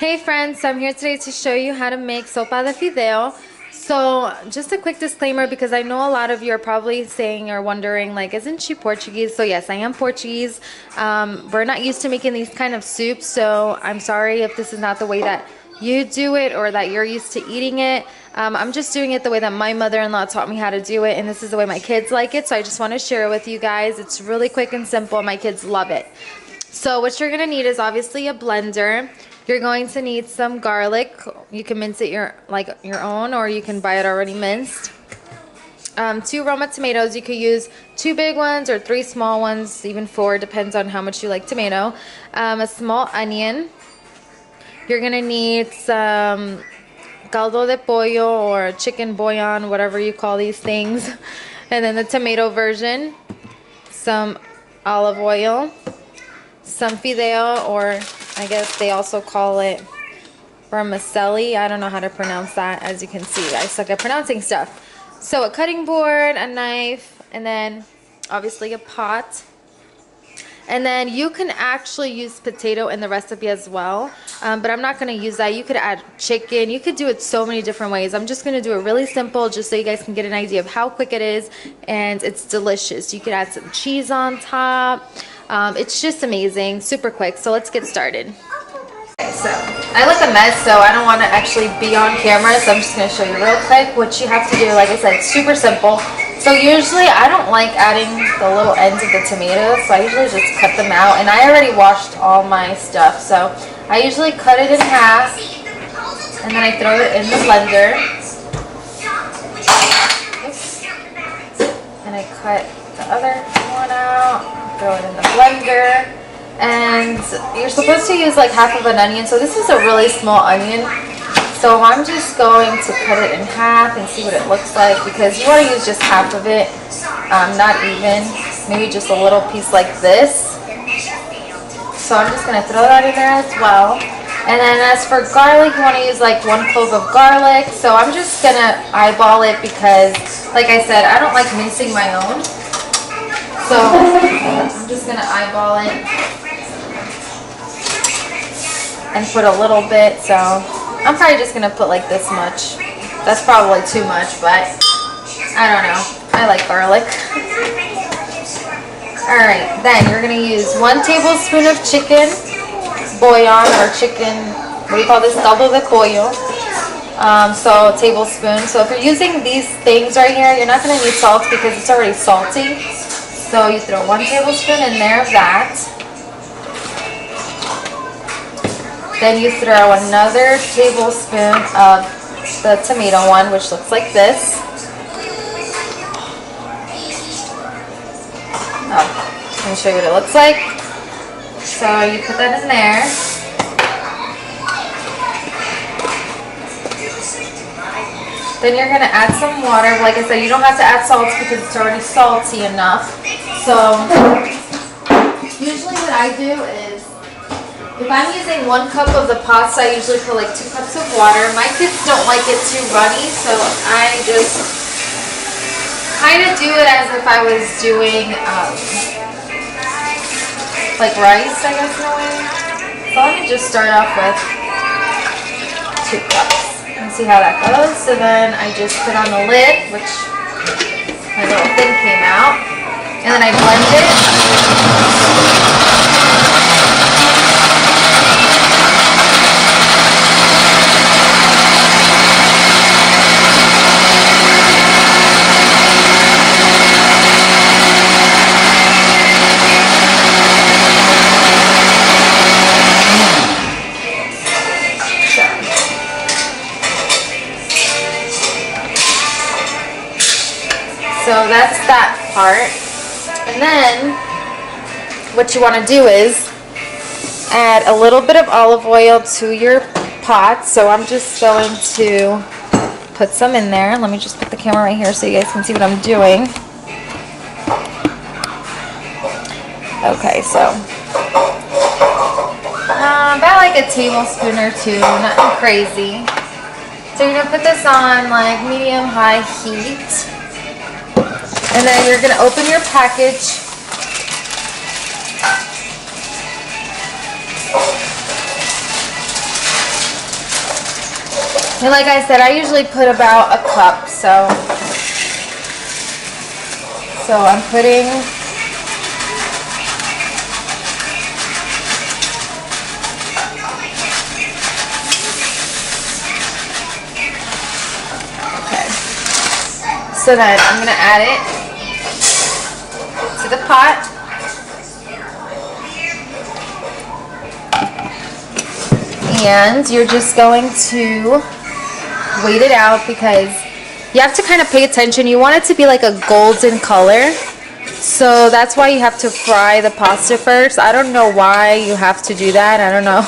Hey friends, I'm here today to show you how to make Sopa De Fideo. So just a quick disclaimer because I know a lot of you are probably saying or wondering like, isn't she Portuguese? So yes, I am Portuguese. We're not used to making these kind of soups, so I'm sorry if this is not the way that you do it or that you're used to eating it. I'm just doing it the way that my mother-in-law taught me how to do it, and this is the way my kids like it, so I just want to share it with you guys. It's really quick and simple. My kids love it. So what you're gonna need is obviously a blender. You're going to need some garlic. You can mince it your own, or you can buy it already minced. 2 Roma tomatoes. You could use 2 big ones or 3 small ones, even 4, depends on how much you like tomato. A small onion. You're gonna need some caldo de pollo or chicken bouillon, whatever you call these things. And then the tomato version. Some olive oil. Some fideo, or I guess they also call it vermicelli. I don't know how to pronounce that. As you can see, I suck at pronouncing stuff. So a cutting board, a knife, and then obviously a pot. And then you can actually use potato in the recipe as well, but I'm not going to use that. You could add chicken. You could do it so many different ways. I'm just going to do it really simple just so you guys can get an idea of how quick it is, and it's delicious. You could add some cheese on top. It's just amazing, super quick. So let's get started. Okay, so I look a mess, so I don't want to actually be on camera, so I'm just going to show you real quick what you have to do. Like I said, super simple. So usually I don't like adding the little ends of the tomatoes, so I usually just cut them out. And I already washed all my stuff, so I usually cut it in half, and then I throw it in the blender. Oops. And I cut the other one out, throw it in the blender. And you're supposed to use like half of an onion, so this is a really small onion. So I'm just going to cut it in half and see what it looks like, because you want to use just half of it, not even, maybe just a little piece like this. So I'm just going to throw that in there as well. And then as for garlic, you want to use like 1 clove of garlic. So I'm just going to eyeball it because, like I said, I don't like mincing my own. So I'm just going to eyeball it and put a little bit. So I'm probably just going to put like this much. That's probably too much, but I don't know. I like garlic. Alright, then you're going to use 1 tablespoon of chicken bouillon, or chicken, what do you call this? Caldo de pollo. So a tablespoon. So if you're using these things right here, you're not going to need salt because it's already salty. So you throw 1 tablespoon in there of that. Then you throw another tablespoon of the tomato one, which looks like this. Oh, let me show you what it looks like. So you put that in there. Then you're going to add some water. Like I said, you don't have to add salt because it's already salty enough. So usually what I do is, if I'm using 1 cup of the pasta, I usually put like 2 cups of water. My kids don't like it too runny, so I just kind of do it as if I was doing like rice, I guess, in a way. So let me just start off with 2 cups and see how that goes. So then I just put on the lid, which my little thing came out, and then I blend it. So that's that part. And then what you want to do is add a little bit of olive oil to your pot. So I'm just going to put some in there. Let me just put the camera right here so you guys can see what I'm doing. Okay, so about like a tablespoon or 2, nothing crazy. So you're going to put this on like medium-high heat. And then you're going to open your package. And like I said, I usually put about a cup, so I'm putting okay. So then I'm gonna add it to the pot. And you're just going to wait it out because you have to kind of pay attention. You want it to be like a golden color. So that's why you have to fry the pasta first. I don't know why you have to do that. I don't know.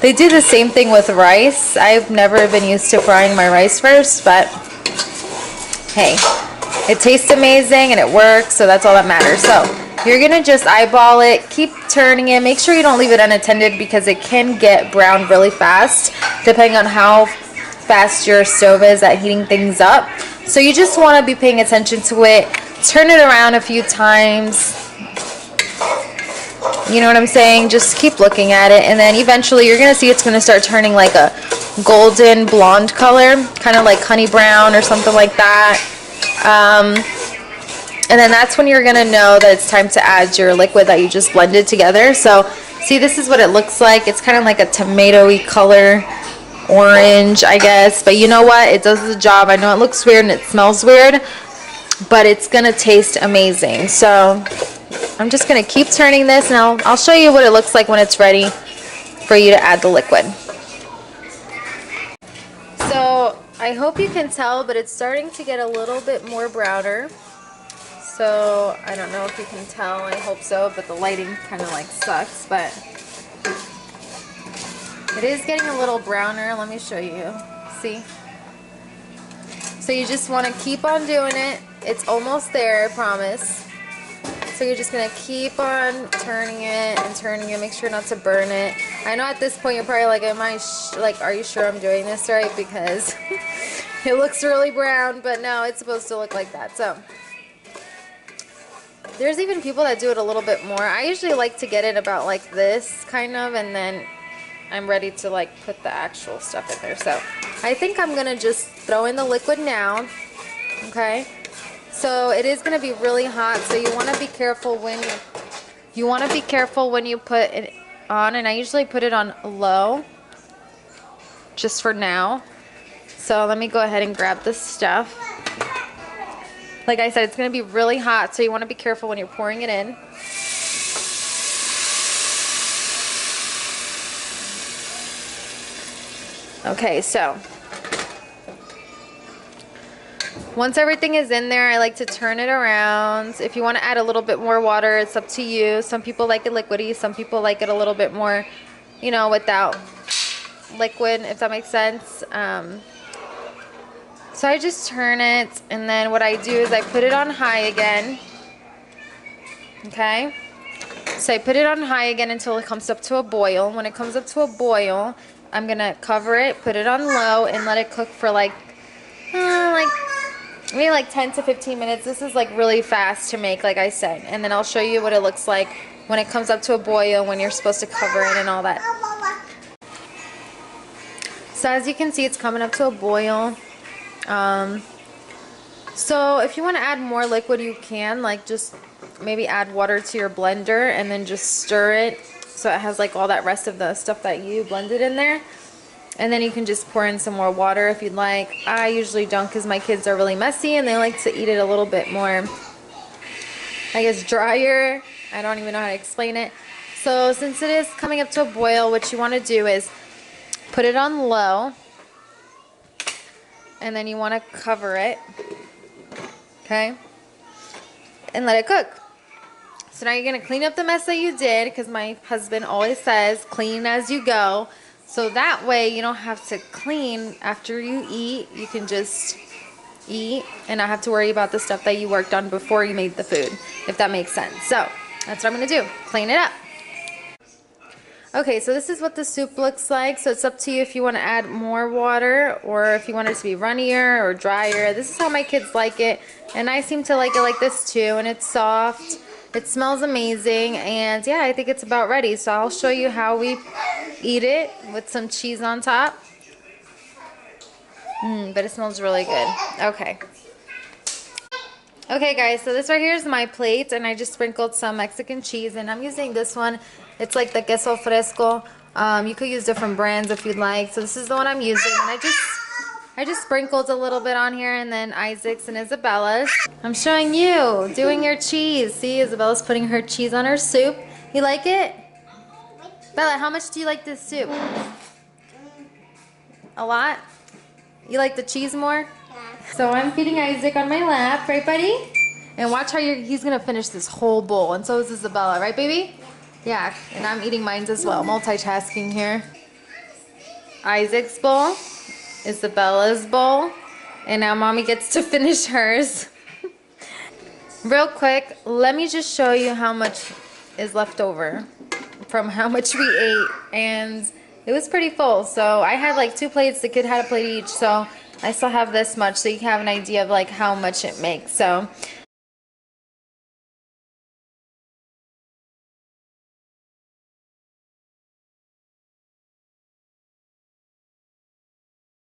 They do the same thing with rice. I've never been used to frying my rice first, but hey, it tastes amazing and it works, so that's all that matters. So you're gonna just eyeball it, keep turning it, make sure you don't leave it unattended because it can get brown really fast depending on how fast your stove is at heating things up. So you just want to be paying attention to it, turn it around a few times, you know what I'm saying? Just keep looking at it, and then eventually you're gonna see it's gonna start turning like a golden blonde color, kind of like honey brown or something like that. And then that's when you're gonna know that it's time to add your liquid that you just blended together. So see, this is what it looks like. It's kind of like a tomato-y color, orange, I guess, but you know what, it does the job. I know it looks weird and it smells weird, but it's gonna taste amazing. So I'm just gonna keep turning this, and I'll show you what it looks like when it's ready for you to add the liquid. So I hope you can tell, but it's starting to get a little bit more browner. So I don't know if you can tell, I hope so, but the lighting kind of like sucks, but it is getting a little browner. Let me show you. See? So you just want to keep on doing it. It's almost there, I promise. So you're just going to keep on turning it and turning it. Make sure not to burn it. I know at this point you're probably like, are you sure I'm doing this right? Because it looks really brown, but no, it's supposed to look like that. So there's even people that do it a little bit more. I usually like to get it about like this kind of, and then I'm ready to like put the actual stuff in there. So I think I'm gonna just throw in the liquid now. Okay, so it is gonna be really hot, so you want to be careful when you put it on, and I usually put it on low just for now. So let me go ahead and grab this stuff. Like I said, it's going to be really hot, so you want to be careful when you're pouring it in. Okay, so once everything is in there, I like to turn it around. If you want to add a little bit more water, it's up to you. Some people like it liquidy. Some people like it a little bit more, you know, without liquid, if that makes sense. So I just turn it, and then what I do is I put it on high again. Okay? So I put it on high again until it comes up to a boil. When it comes up to a boil, I'm going to cover it, put it on low, and let it cook for maybe like 10 to 15 minutes. This is like really fast to make, like I said. And then I'll show you what it looks like when it comes up to a boil, when you're supposed to cover it and all that. So as you can see, it's coming up to a boil. So if you want to add more liquid, you can, like, just maybe add water to your blender and then just stir it so it has like all that rest of the stuff that you blended in there. And then you can just pour in some more water if you'd like. I usually don't because my kids are really messy and they like to eat it a little bit more, I guess, drier. I don't even know how to explain it. So since it is coming up to a boil, what you want to do is put it on low, and then you want to cover it, okay, and let it cook. So now you're going to clean up the mess that you did, because my husband always says clean as you go. So that way you don't have to clean after you eat. You can just eat and not have to worry about the stuff that you worked on before you made the food, if that makes sense. So that's what I'm going to do, clean it up. Okay, so this is what the soup looks like. So it's up to you if you want to add more water or if you want it to be runnier or drier. This is how my kids like it, and I seem to like it like this too. And it's soft, it smells amazing, and yeah, I think it's about ready. So I'll show you how we eat it with some cheese on top. But it smells really good. Okay. Okay guys, so this right here is my plate, and I just sprinkled some Mexican cheese, and I'm using this one. It's like the queso fresco. You could use different brands if you'd like. So this is the one I'm using, and I just sprinkled a little bit on here, and then Isaac's and Isabella's. I'm showing you doing your cheese. See, Isabella's putting her cheese on her soup. You like it? Bella, how much do you like this soup? A lot? You like the cheese more? So I'm feeding Isaac on my lap, right buddy? And watch how he's gonna finish this whole bowl, and so is Isabella, right baby? Yeah, and I'm eating mine as well, multitasking here. Isaac's bowl, Isabella's bowl, and now mommy gets to finish hers. Real quick, let me just show you how much is left over from how much we ate, and it was pretty full. So I had like 2 plates, the kid had a plate each, so I still have this much, so you can have an idea of like how much it makes. So